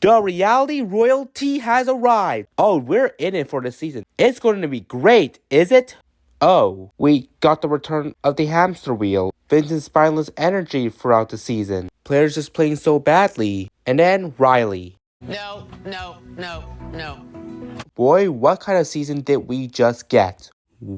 The reality royalty has arrived. Oh, we're in it for the season. It's going to be great, is it? Oh, we got the return of the hamster wheel. Vincent's spineless energy throughout the season. Players just playing so badly. And then Riley. No. Boy, what kind of season did we just get?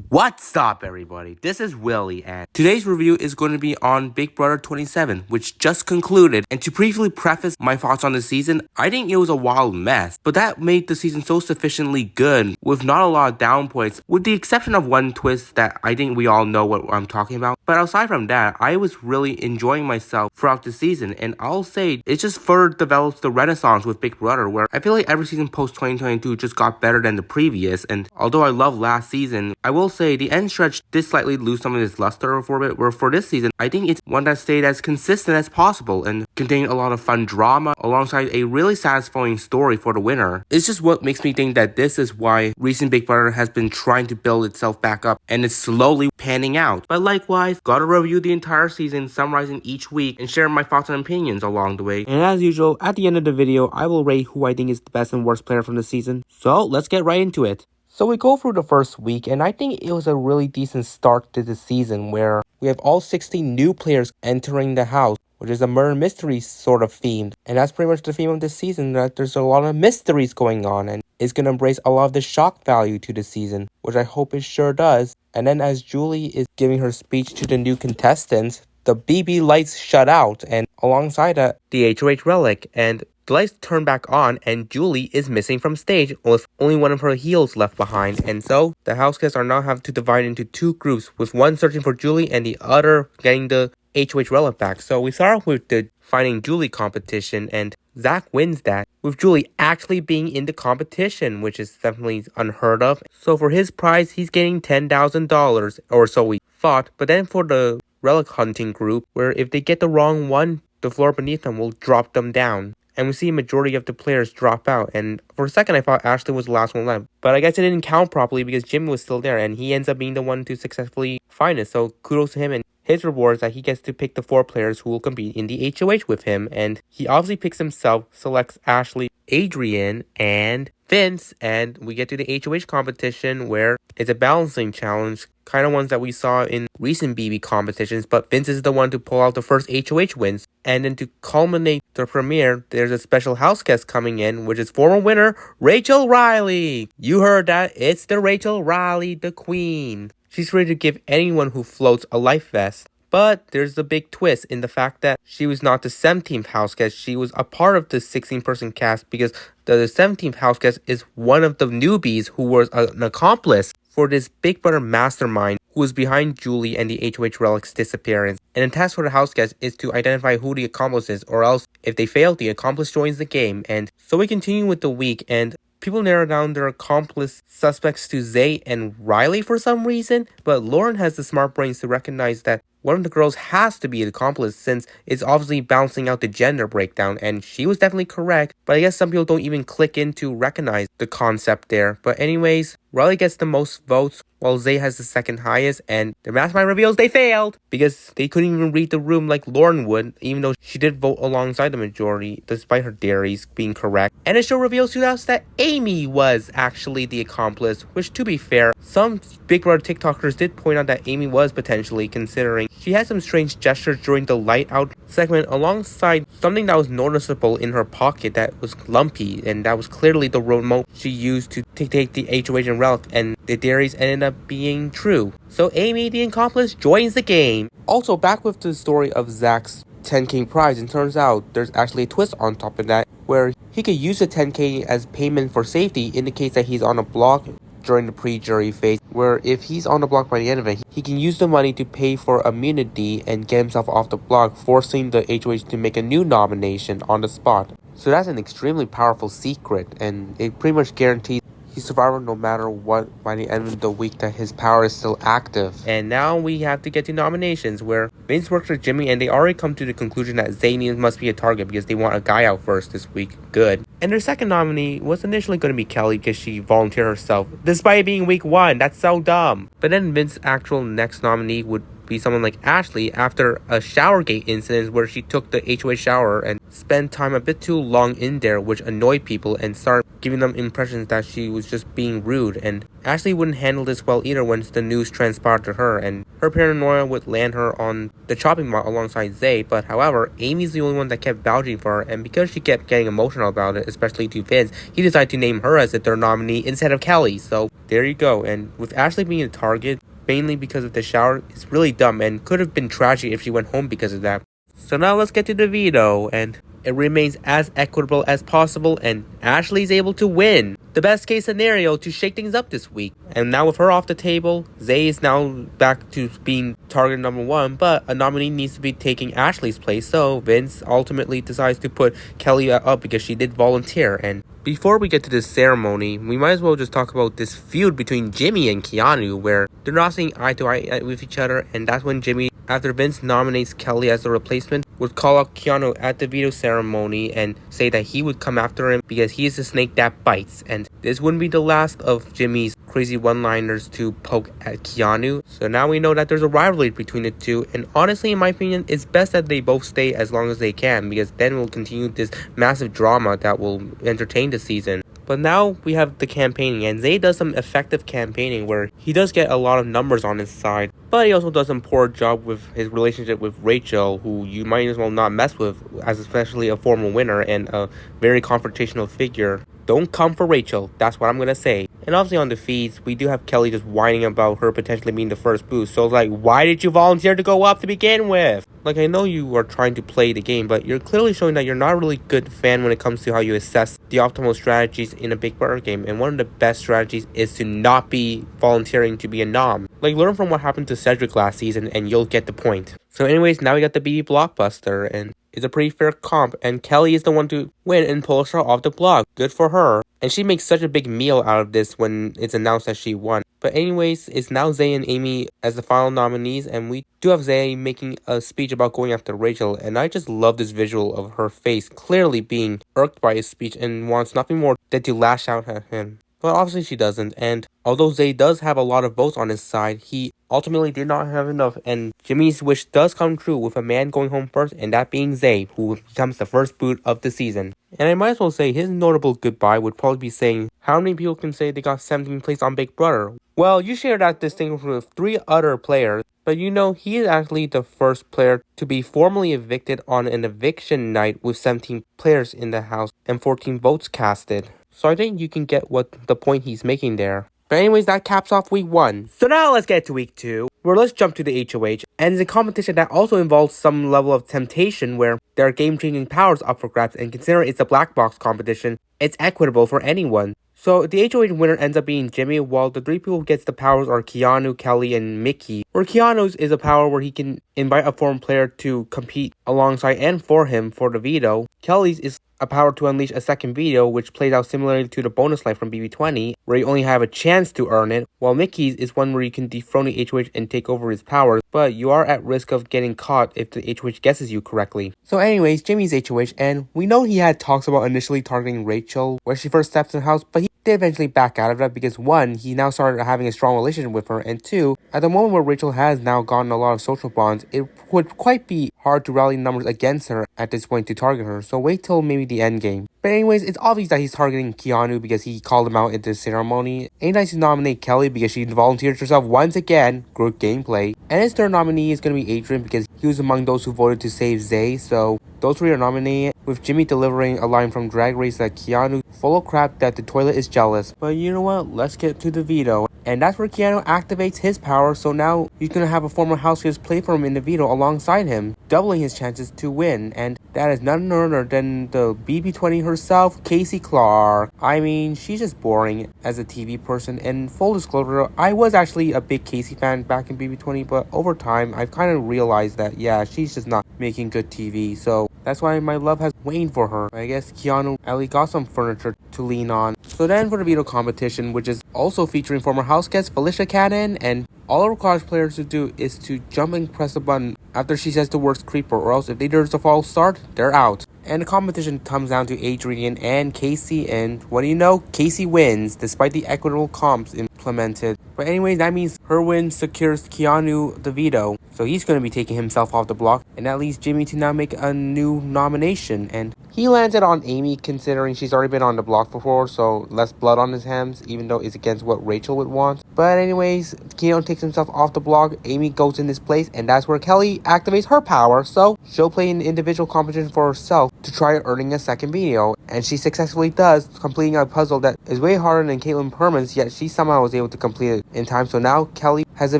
What's up, everybody? This is Willie, and today's review is going to be on Big Brother 27, which just concluded. And to briefly preface my thoughts on the season, I think it was a wild mess, but that made the season so sufficiently good, with not a lot of down points, with the exception of one twist that I think we all know what I'm talking about. But aside from that, I was really enjoying myself throughout the season, and I'll say it just further develops the renaissance with Big Brother, where I feel like every season post 2022 just got better than the previous. And although I love last season, I will say the end stretch did slightly lose some of its luster for a bit, where for this season, I think it's one that stayed as consistent as possible and contained a lot of fun drama alongside a really satisfying story for the winner. It's just what makes me think that this is why recent Big Brother has been trying to build itself back up, and it's slowly panning out. But likewise, gotta review the entire season, summarizing each week, and share my thoughts and opinions along the way. And as usual, at the end of the video, I will rate who I think is the best and worst player from the season. So let's get right into it. So we go through the first week, and I think it was a really decent start to the season where we have all 16 new players entering the house, which is a murder mystery sort of themed. And that's pretty much the theme of this season, that there's a lot of mysteries going on, and it's going to embrace a lot of the shock value to the season, which I hope it sure does. And then as Julie is giving her speech to the new contestants, the BB lights shut out, and alongside that, the HOH relic, and the lights turn back on, and Julie is missing from stage with only one of her heels left behind. And so the house guests are now have to divide into two groups, with one searching for Julie and the other getting the HOH relic back. So we start off with the Finding Julie competition, and Zach wins that, with Julie actually being in the competition, which is definitely unheard of. So for his prize, he's getting $10,000, or so we thought. But then for the relic hunting group, where if they get the wrong one, the floor beneath them will drop them down. And we see a majority of the players drop out. And for a second, I thought Ashley was the last one left. But I guess it didn't count properly because Jimmy was still there. And he ends up being the one to successfully find it. So kudos to him. And his reward is that he gets to pick the 4 players who will compete in the HOH with him. And he obviously picks himself, selects Ashley, Adrian, and Vince. And we get to the HOH competition, where it's a balancing challenge, kind of ones that we saw in recent BB competitions, but Vince is the one to pull out the first HOH wins. And then to culminate the premiere, there's a special house guest coming in, which is former winner Rachel Riley. You heard that, it's the Rachel Riley, the queen. She's ready to give anyone who floats a life vest. But there's the big twist in the fact that she was not the 17th house guest. She was a part of the 16-person cast, because the 17th house guest is one of the newbies who was an accomplice for this Big Brother mastermind who was behind Julie and the HOH relic's disappearance. And the task for the house guest is to identify who the accomplice is, or else if they fail, the accomplice joins the game. And so we continue with the week, and people narrow down their accomplice suspects to Zay and Riley for some reason, but Lauren has the smart brains to recognize that one of the girls has to be an accomplice, since it's obviously balancing out the gender breakdown, and she was definitely correct. But I guess some people don't even click in to recognize the concept there. But anyways, Riley gets the most votes, while Zay has the second highest, and the mastermind reveals they failed because they couldn't even read the room like Lauren would, even though she did vote alongside the majority despite her theories being correct. And the show reveals to us that Amy was actually the accomplice, which, to be fair, some Big Brother TikTokers did point out that Amy was potentially, considering she had some strange gestures during the light out segment, alongside something that was noticeable in her pocket that was lumpy, and that was clearly the remote she used to take the HOH and relic, and the theories ended up being true. So Amy, the accomplice, joins the game. Also, back with the story of Zach's 10K prize, and turns out there's actually a twist on top of that, where he could use the 10K as payment for safety in the case that he's on a block during the pre-jury phase, where if he's on the block by the end of it, he can use the money to pay for immunity and get himself off the block, forcing the HOH to make a new nomination on the spot. So that's an extremely powerful secret, and it pretty much guarantees he's survivor no matter what by the end of the week, that his power is still active. And now we have to get to nominations, where Vince works with Jimmy, and they already come to the conclusion that Zane must be a target because they want a guy out first this week. Good. And their second nominee was initially going to be Kelly because she volunteered herself, despite it being week 1. That's so dumb. But then Vince's actual next nominee would be someone like Ashley after a showergate incident where she took the HOH shower and spent time a bit too long in there, which annoyed people and started giving them impressions that she was just being rude. And Ashley wouldn't handle this well either once the news transpired to her, and her paranoia would land her on the chopping block alongside Zay. But however, Amy's the only one that kept vouching for her, and because she kept getting emotional about it, especially to Vince, he decided to name her as the third nominee instead of Kelly. So there you go. And with Ashley being a target mainly because of the shower, it's really dumb and could have been tragic if she went home because of that. So now let's get to the veto, and it remains as equitable as possible, and Ashley's able to win. The best case scenario to shake things up this week. And now with her off the table, Zay is now back to being target number 1, but a nominee needs to be taking Ashley's place, so Vince ultimately decides to put Kelly up because she did volunteer. And before we get to this ceremony, we might as well just talk about this feud between Jimmy and Keanu, where they're not seeing eye to eye with each other, and that's when Jimmy, after Vince nominates Kelly as the replacement, would call out Keanu at the veto ceremony and say that he would come after him because he is the snake that bites. And this wouldn't be the last of Jimmy's crazy one-liners to poke at Keanu. So now we know that there's a rivalry between the two, and honestly, in my opinion, it's best that they both stay as long as they can, because then we'll continue this massive drama that will entertain the season. But now we have the campaigning, and Zay does some effective campaigning where he does get a lot of numbers on his side, but he also does some poor job with his relationship with Rachel, who you might as well not mess with, as especially a former winner and a very confrontational figure. Don't come for Rachel, that's what I'm gonna say. And obviously on the feeds, we do have Kelly just whining about her potentially being the first boost. So it's like, why did you volunteer to go up to begin with? Like, I know you are trying to play the game, but you're clearly showing that you're not a really good fan when it comes to how you assess the optimal strategies in a Big Brother game. And one of the best strategies is to not be volunteering to be a nom. Like, learn from what happened to Cedric last season and you'll get the point. So anyways, now we got the BB Blockbuster, and it's a pretty fair comp, and Kelly is the one to win and pull her off the block. Good for her. And she makes such a big meal out of this when it's announced that she won. But anyways, it's now Zay and Amy as the final nominees, and we do have Zay making a speech about going after Rachel, and I just love this visual of her face clearly being irked by his speech and wants nothing more than to lash out at him. But obviously she doesn't, and although Zay does have a lot of votes on his side, he ultimately did not have enough, and Jimmy's wish does come true with a man going home first, and that being Zay, who becomes the first boot of the season. And I might as well say his notable goodbye would probably be saying, how many people can say they got 17th place on Big Brother? Well, you share that distinction with 3 other players, but you know, he is actually the first player to be formally evicted on an eviction night with 17 players in the house and 14 votes casted. So I think you can get what the point he's making there. But anyways, that caps off week 1. So now let's get to week 2, where let's jump to the HOH. And it's a competition that also involves some level of temptation where there are game-changing powers up for grabs, and considering it's a black box competition, it's equitable for anyone. So the HOH winner ends up being Jimmy, while the 3 people who gets the powers are Keanu, Kelly, and Mickey. Where Keanu's is a power where he can invite a former player to compete alongside and for him for the veto. Kelly's is a power to unleash a second veto, which plays out similarly to the bonus life from BB20, where you only have a chance to earn it, while Mickey's is one where you can dethrone the HOH and take over his powers, but you are at risk of getting caught if the HOH guesses you correctly. So anyways, Jimmy's HOH, and we know he had talks about initially targeting Rachel where she first steps in the house, but he did eventually back out of that because 1, he now started having a strong relationship with her, and 2, at the moment where Rachel has now gotten a lot of social bonds, it would quite be hard to rally numbers against her at this point to target her, so wait till maybe the end game. But anyways, it's obvious that he's targeting Keanu because he called him out at the ceremony. And he decides to nominate Kelly because she volunteered herself once again. Good gameplay. And his third nominee is going to be Adrian because he was among those who voted to save Zay. So those 3 are nominated, with Jimmy delivering a line from Drag Race that Keanu full of crap that the toilet is jealous. But you know what? Let's get to the veto. And that's where Keanu activates his power, so now he's going to have a former houseguest play for him in the veto alongside him, doubling his chances to win. And that is none other than the BB20 herself, Casey Clark. I mean, she's just boring as a TV person, and full disclosure, I was actually a big Casey fan back in BB20, but over time, I've kind of realized that, yeah, she's just not making good TV, so that's why my love has waned for her. I guess Keanu at least got some furniture to lean on. So then for the veto competition, which is also featuring former house guest Felicia Cannon, and all it requires players to do is to jump and press the button after she says the words creeper, or else if they deserve a false start, they're out. And the competition comes down to Adrian and Casey, and what do you know? Casey wins, despite the equitable comps implemented. But anyways, that means her win secures Keanu the veto, so he's going to be taking himself off the block, and that leaves Jimmy to now make a new nomination, and he landed on Amy considering she's already been on the block before, so less blood on his hands, even though it's against what Rachel would want. But anyways, Keanu takes himself off the block, Amy goes in this place, and that's where Kelly activates her power, so she'll play an individual competition for herself to try earning a second video, and she successfully does, completing a puzzle that is way harder than Caitlyn Perman's, yet she somehow was able to complete it in time, so now Kelly has a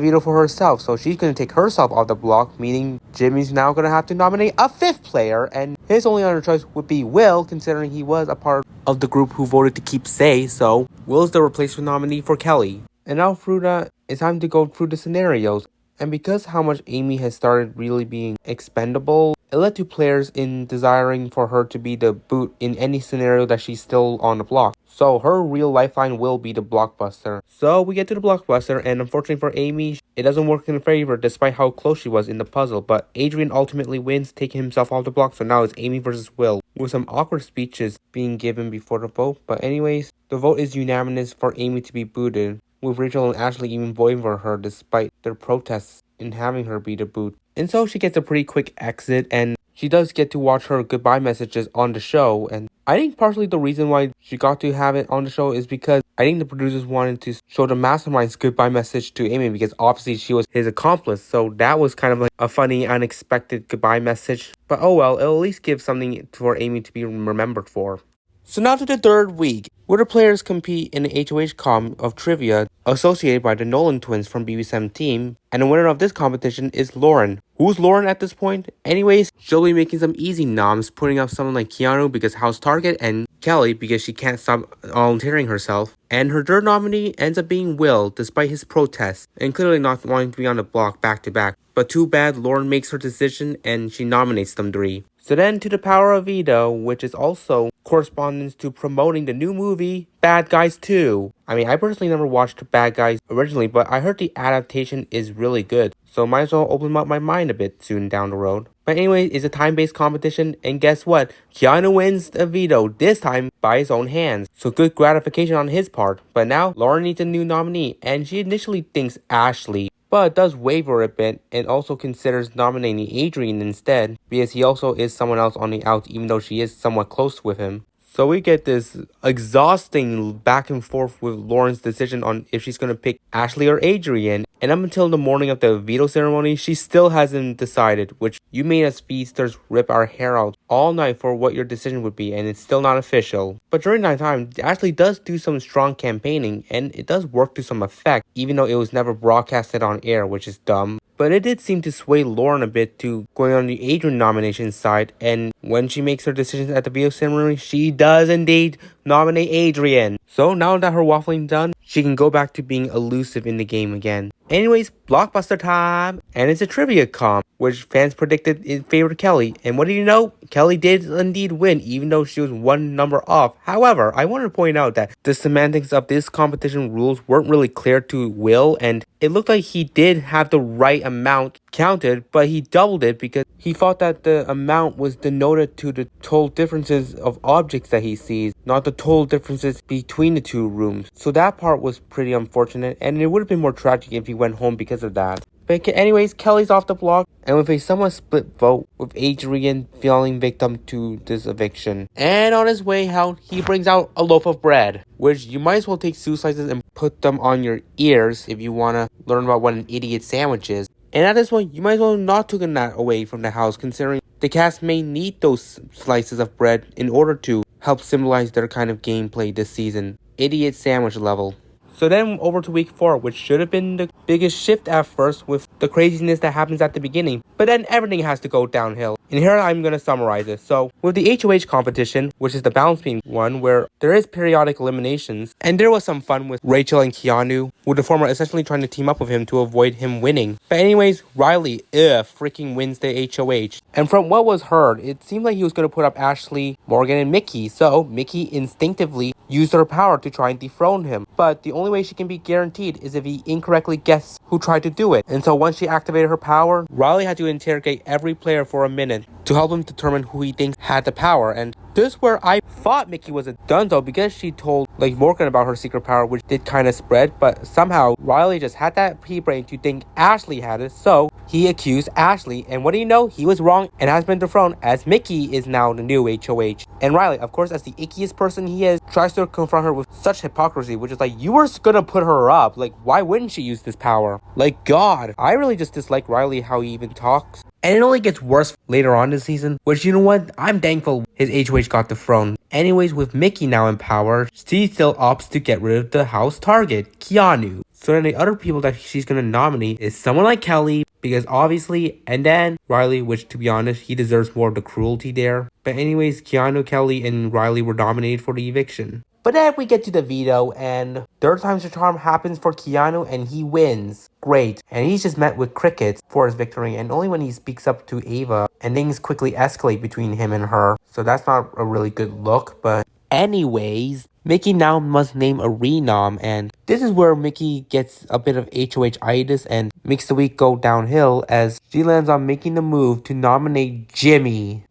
veto for herself, so she's going to take herself off the block, meaning Jimmy's now going to have to nominate a fifth player, and his only other choice would be Will, considering he was a part of the group who voted to keep Say, so Will's the replacement nominee for Kelly. And now through that, it's time to go through the scenarios. And because how much Amy has started really being expendable, it led to players in desiring for her to be the boot in any scenario that she's still on the block. So her real lifeline will be the blockbuster. So we get to the blockbuster, and unfortunately for Amy, it doesn't work in her favor despite how close she was in the puzzle. But Adrian ultimately wins, taking himself off the block, so now it's Amy versus Will, with some awkward speeches being given before the vote. But anyways, the vote is unanimous for Amy to be booted, with Rachel and Ashley even voting for her despite their protests in having her be the boot. And so she gets a pretty quick exit, and she does get to watch her goodbye messages on the show. And I think partially the reason why she got to have it on the show is because I think the producers wanted to show the mastermind's goodbye message to Amy, because obviously she was his accomplice. So that was kind of like a funny, unexpected goodbye message. But oh well, it'll at least give something for Amy to be remembered for. So now to the third week, where the players compete in the HOH comp of trivia associated by the Nolan twins from BB17, and the winner of this competition is Lauren. Who's Lauren at this point? Anyways, she'll be making some easy noms, putting up someone like Keanu because house target, and Kelly because she can't stop volunteering herself. And her third nominee ends up being Will, despite his protests, and clearly not wanting to be on the block back to back. But too bad, Lauren makes her decision and she nominates them three. So then to the power of veto, which is also correspondence to promoting the new movie, Bad Guys 2. I mean, I personally never watched Bad Guys originally, but I heard the adaptation is really good. So might as well open up my mind a bit soon down the road. But anyway, it's a time-based competition, and guess what? Keanu wins the veto, this time by his own hands. So good gratification on his part. But now, Lauren needs a new nominee, and she initially thinks Ashley, but does waver a bit and also considers nominating Adrian instead, because he also is someone else on the outs, even though she is somewhat close with him. So we get this exhausting back and forth with Lauren's decision on if she's going to pick Ashley or Adrian. And up until the morning of the veto ceremony, she still hasn't decided, which you made us feasters rip our hair out all night for what your decision would be, and it's still not official. But during that time, Ashley does do some strong campaigning, and it does work to some effect, even though it was never broadcasted on air, which is dumb. But it did seem to sway Lauren a bit to going on the Adrian nomination side, and when she makes her decisions at the veto ceremony, she does indeed nominate Adrian. So now that her waffling done, she can go back to being elusive in the game again. Anyways, blockbuster time, and it's a trivia comp, which fans predicted in favor of Kelly. And what do you know? Kelly did indeed win, even though she was one number off. However, I want to point out that the semantics of this competition rules weren't really clear to Will, and it looked like he did have the right amount counted, but he doubled it because he thought that the amount was denoted to the total differences of objects that he sees, not the total differences between the two rooms. So that part was pretty unfortunate, and it would have been more tragic if he went home because of that. But anyways, Kelly's off the block, and with a somewhat split vote, with Adrian falling victim to this eviction. And on his way out, he brings out a loaf of bread, which you might as well take 2 slices and put them on your ears if you want to learn about what an idiot sandwich is. And at this point, you might as well not take that away from the house, considering the cast may need those slices of bread in order to help symbolize their kind of gameplay this season. Idiot sandwich level. So then over to week 4, which should have been the biggest shift at first with the craziness that happens at the beginning. But then everything has to go downhill. And here I'm going to summarize it. So with the HOH competition, which is the balance beam one, where there is periodic eliminations, and there was some fun with Rachel and Keanu, with the former essentially trying to team up with him to avoid him winning. But anyways, Riley, freaking wins the HOH. And from what was heard, it seemed like he was going to put up Ashley, Morgan, and Mickey. So Mickey instinctively use her power to try and dethrone him. But the only way she can be guaranteed is if he incorrectly guesses who tried to do it. And so once she activated her power, Riley had to interrogate every player for a minute to help him determine who he thinks had the power. And this is where I thought Mickey was a dunzo because she told Morgan about her secret power, which did kind of spread, but somehow Riley just had that pea-brain to think Ashley had it, so he accused Ashley, and what do you know? He was wrong and has been dethroned, as Mickey is now the new HOH. And Riley, of course, as the ickiest person he is, tries to confront her with such hypocrisy, which is you were gonna put her up. Why wouldn't she use this power? God, I really just dislike Riley, how he even talks. And it only gets worse later on this season, which, you know what, I'm thankful his HOH got dethroned. Anyways, with Mickey now in power, she still opts to get rid of the house target, Keanu. So then the other people that she's gonna nominate is someone like Kelly, because obviously, and then Riley, which to be honest, he deserves more of the cruelty there. But anyways, Keanu, Kelly, and Riley were nominated for the eviction. But then we get to the veto, and third time's the charm happens for Keanu, and he wins. Great. And he's just met with crickets for his victory, and only when he speaks up to Ava, and things quickly escalate between him and her. So that's not a really good look, but anyways, Mickey now must name a renom, and this is where Mickey gets a bit of HOH-itis and makes the week go downhill as she lands on making the move to nominate Jimmy.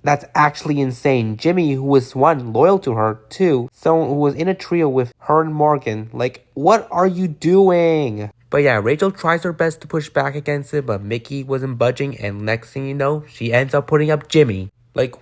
That's actually insane. Jimmy, who was one, loyal to her, two, someone who was in a trio with her and Morgan. What are you doing? But yeah, Rachel tries her best to push back against it, but Mickey wasn't budging, and next thing you know, she ends up putting up Jimmy.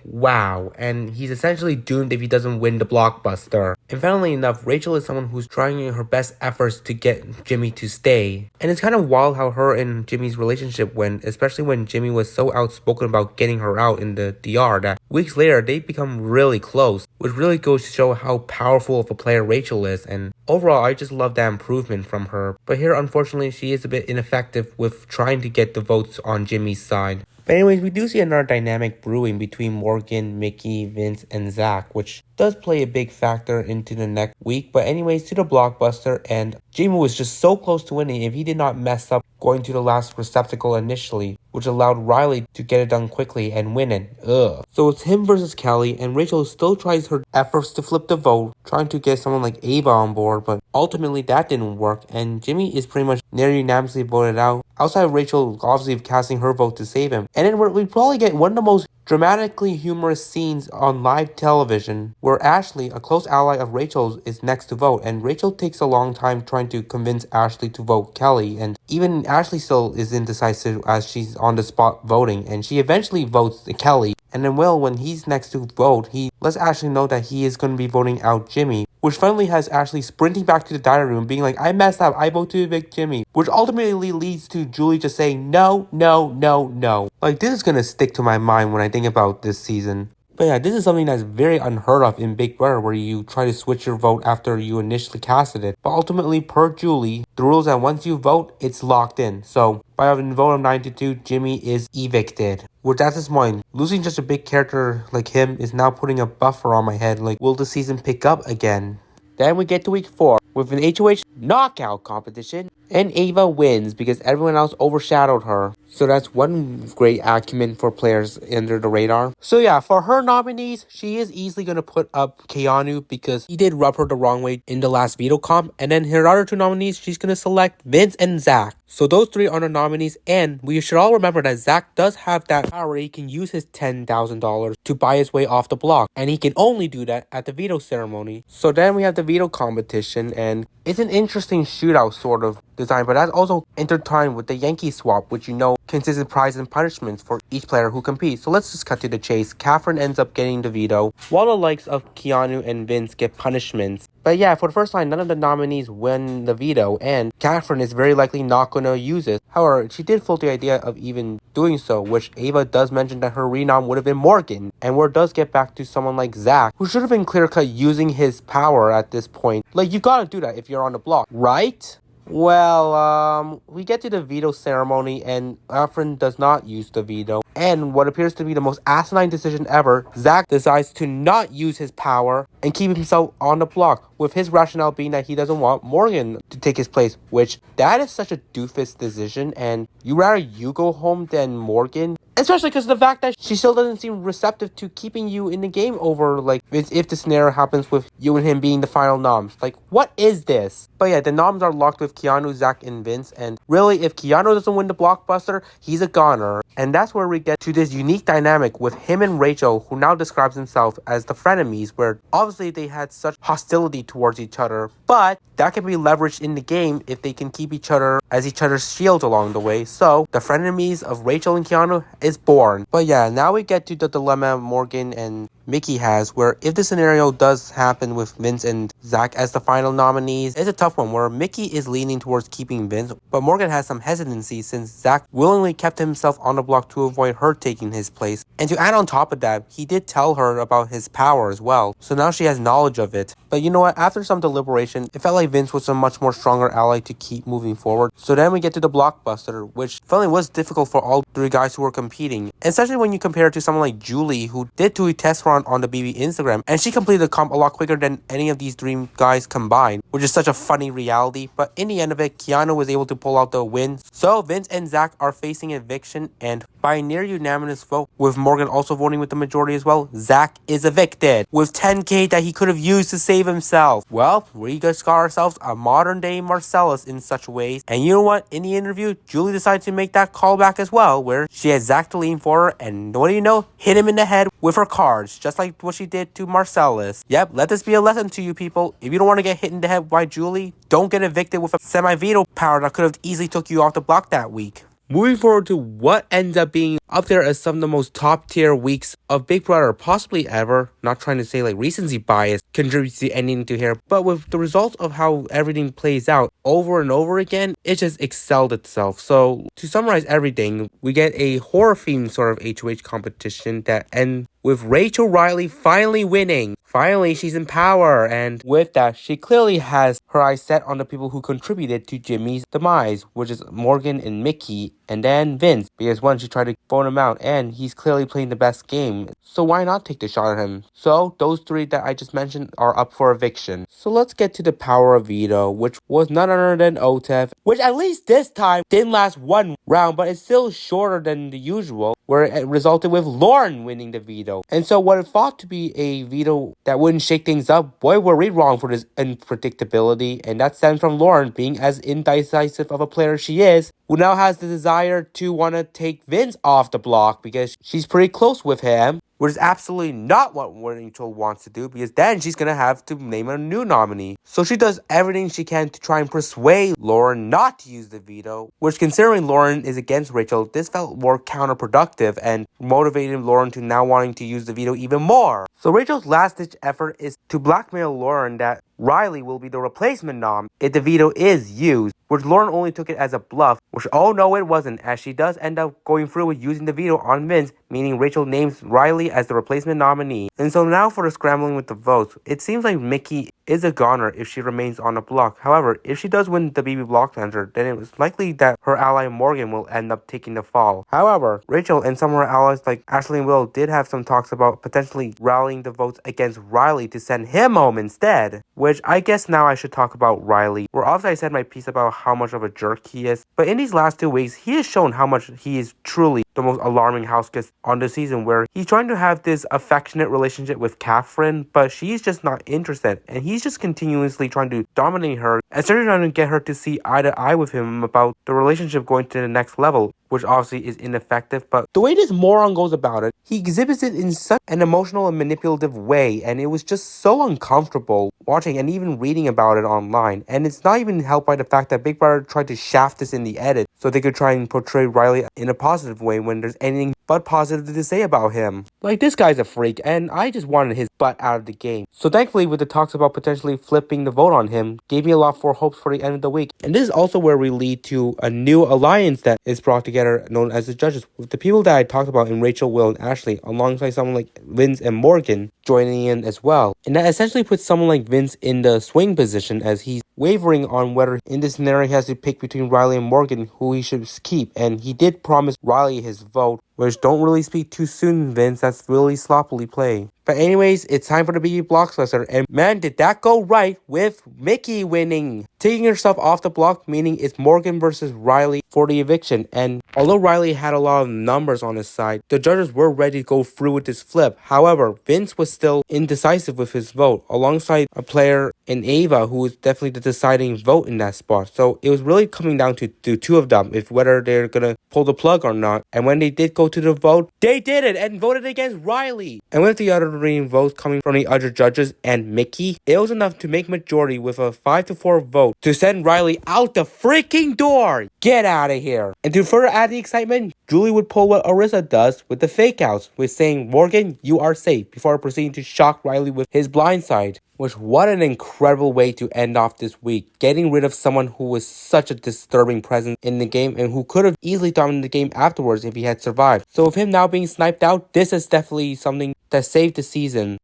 Wow. And he's essentially doomed if he doesn't win the blockbuster. And funnily enough, Rachel is someone who's trying her best efforts to get Jimmy to stay. And it's kind of wild how her and Jimmy's relationship went, especially when Jimmy was so outspoken about getting her out in the DR that weeks later they become really close, which really goes to show how powerful of a player Rachel is. And overall, I just love that improvement from her. But here, unfortunately, she is a bit ineffective with trying to get the votes on Jimmy's side. But anyways, we do see another dynamic brewing between Morgan, Mickey, Vince, and Zach, which does play a big factor into the next week. But anyways, to the blockbuster, and Jimmy was just so close to winning if he did not mess up going to the last receptacle initially, which allowed Riley to get it done quickly and win it. Ugh. So it's him versus Kelly, and Rachel still tries her efforts to flip the vote, trying to get someone like Ava on board, but ultimately that didn't work, and Jimmy is pretty much nearly unanimously voted out, outside of Rachel obviously casting her vote to save him. And then we probably get one of the most dramatically humorous scenes on live television, where Ashley, a close ally of Rachel's, is next to vote, and Rachel takes a long time trying to convince Ashley to vote Kelly, and even Ashley still is indecisive as she's on the spot voting, and she eventually votes Kelly. And then Will, when he's next to vote, he lets Ashley know that he is going to be voting out Jimmy, which finally has Ashley sprinting back to the dining room being I messed up, I vote to evict Jimmy, which ultimately leads to Julie just saying no, no, no, no. This is going to stick to my mind when I think about this season. But yeah, this is something that's very unheard of in Big Brother, where you try to switch your vote after you initially casted it. But ultimately, per Julie, the rule is that once you vote, it's locked in. So, by a vote of 9-2, Jimmy is evicted. Which at this point, losing such a big character like him is now putting a buffer on my head. Will the season pick up again? Then we get to week 4 with an HOH knockout competition, and Ava wins because everyone else overshadowed her. So that's one great acumen for players under the radar. So yeah, for her nominees, she is easily going to put up Keanu because he did rub her the wrong way in the last veto comp. And then her other two nominees, she's going to select Vince and Zach. So those three are the nominees, and we should all remember that Zach does have that power. He can use his $10,000 to buy his way off the block, and he can only do that at the veto ceremony. So then we have the veto competition, and it's an interesting shootout sort of design, but that's also intertwined with the Yankee swap, which consists of prizes and punishments for each player who competes. So let's just cut to the chase. Catherine ends up getting the veto, while the likes of Keanu and Vince get punishments. But yeah, for the first time, none of the nominees win the veto, and Catherine is very likely not going to use it. However, she did float the idea of even doing so, which Ava does mention that her renom would have been Morgan. And word does get back to someone like Zach, who should have been clear-cut using his power at this point. You gotta do that if you're on the block, right? Well, we get to the veto ceremony, and Catherine does not use the veto. And what appears to be the most asinine decision ever, Zach decides to not use his power and keep himself on the block, with his rationale being that he doesn't want Morgan to take his place, which that is such a doofus decision, and you rather you go home than Morgan. Especially because of the fact that she still doesn't seem receptive to keeping you in the game over, like, if the scenario happens with you and him being the final noms. Like, what is this? But yeah, the noms are locked with Keanu, Zach, and Vince. And really, if Keanu doesn't win the blockbuster, he's a goner. And that's where we get to this unique dynamic with him and Rachel, who now describes himself as the frenemies, where obviously they had such hostility towards each other. But that can be leveraged in the game if they can keep each other as each other's shields along the way. So the frenemies of Rachel and Keanu is born. But yeah, now we get to the dilemma Morgan and Mickey has, where if the scenario does happen with Vince and Zach as the final nominees, it's a tough one where Mickey is leaning towards keeping Vince, but Morgan has some hesitancy since Zach willingly kept himself on the block to avoid her taking his place. And to add on top of that, he did tell her about his power as well, so now she has knowledge of it. But you know what, after some deliberation, it felt like Vince was a much more stronger ally to keep moving forward. So then we get to the blockbuster, which finally was difficult for all three guys who were competing, especially when you compare it to someone like Julie, who did do a test run on the BB Instagram, and she completed the comp a lot quicker than any of these dream guys combined, which is such a funny reality. But in the end of it, Keanu was able to pull out the win. So Vince and Zach are facing eviction, and by a near unanimous vote, with Morgan also voting with the majority as well, Zach is evicted with 10k that he could have used to save himself. Well, we just got ourselves a modern day Marcellus in such ways. And you know what? In the interview, Julie decided to make that callback as well, where she had Zach to lean for her, and what do you know? Hit him in the head with her cards, just like what she did to Marcellus. Yep, let this be a lesson to you people. If you don't want to get hit in the head by Julie, don't get evicted with a semi-veto power that could have easily took you off the block that week. Moving forward to what ends up being up there as some of the most top tier weeks of Big Brother possibly ever. Not trying to say like recency bias contributes to anything to here, but with the results of how everything plays out over and over again, it just excelled itself. So to summarize everything, we get a horror themed sort of HOH competition that ends with Rachel Riley finally winning. Finally, she's in power, and with that, she clearly has her eyes set on the people who contributed to Jimmy's demise, which is Morgan and Mickey, and then Vince, because one, she tried to phone him out, and he's clearly playing the best game, so why not take the shot at him? So, those three that I just mentioned are up for eviction. So let's get to the power of veto, which was none other than Otev, which at least this time didn't last one round, but it's still shorter than the usual, where it resulted with Lauren winning the veto. And so what it thought to be a veto that wouldn't shake things up, boy were we wrong for this unpredictability, and that stems from Lauren being as indecisive of a player as she is, who now has the desire to want to take Vince off the block because she's pretty close with him, which is absolutely not what Rachel wants to do, because then she's going to have to name a new nominee. So she does everything she can to try and persuade Lauren not to use the veto, which, considering Lauren is against Rachel, this felt more counterproductive and motivated Lauren to now wanting to use the veto even more. So Rachel's last-ditch effort is to blackmail Lauren that Riley will be the replacement nom if the veto is used, which Lauren only took it as a bluff, which oh no it wasn't, as she does end up going through with using the veto on Vince, meaning Rachel names Riley as the replacement nominee. And so now for the scrambling with the votes, it seems like Mickey is a goner if she remains on the block. However, if she does win the BB block answer, then it was likely that her ally Morgan will end up taking the fall. However, Rachel and some of her allies like Ashley and Will did have some talks about potentially rallying the votes against Riley to send him home instead, which I guess now I should talk about Riley, where obviously I said my piece about how much of a jerk he is, but in these last 2 weeks, he has shown how much he is truly the most alarming house guest on the season, where he's trying to have this affectionate relationship with Catherine, but she's just not interested, and he's just continuously trying to dominate her, and starting trying to get her to see eye to eye with him about the relationship going to the next level, which obviously is ineffective. But the way this moron goes about it, he exhibits it in such an emotional and manipulative way, and it was just so uncomfortable watching and even reading about it online. And it's not even helped by the fact that Big Brother tried to shaft this in the edit so they could try and portray Riley in a positive way when there's anything but positive to say about him. Like, this guy's a freak, and I just wanted his butt out of the game. So thankfully, with the talks about potentially flipping the vote on him, gave me a lot more hopes for the end of the week. And this is also where we lead to a new alliance that is brought together, known as the Judges, with the people that I talked about in Rachel, Will, and Ashley, alongside someone like Vince and Morgan joining in as well. And that essentially puts someone like Vince in the swing position, as he's wavering on whether in this scenario he has to pick between Riley and Morgan who he should keep. And he did promise Riley his vote, which don't really speak too soon, Vince. That's really sloppily played. But anyways, it's time for the BB Blockbuster, and man, did that go right with Mickey winning. Taking herself off the block, meaning it's Morgan versus Riley for the eviction. And although Riley had a lot of numbers on his side, the judges were ready to go through with this flip. However, Vince was still indecisive with his vote, alongside a player in Ava who was definitely the deciding vote in that spot. So it was really coming down to the two of them, if whether they're gonna pull the plug or not. And when they did go to the vote, they did it and voted against Riley. And with the other three votes coming from the other judges and Mickey, it was enough to make majority with a 5-4 vote to send Riley out the freaking door. Get out of here. And to further add the excitement, Julie would pull what Arisa does with the fake outs, with saying, "Morgan, you are safe," before proceeding to shock Riley with his blindside. Which, what an incredible way to end off this week, getting rid of someone who was such a disturbing presence in the game and who could have easily dominated the game afterwards if he had survived. So with him now being sniped out, this is definitely something that saved the season.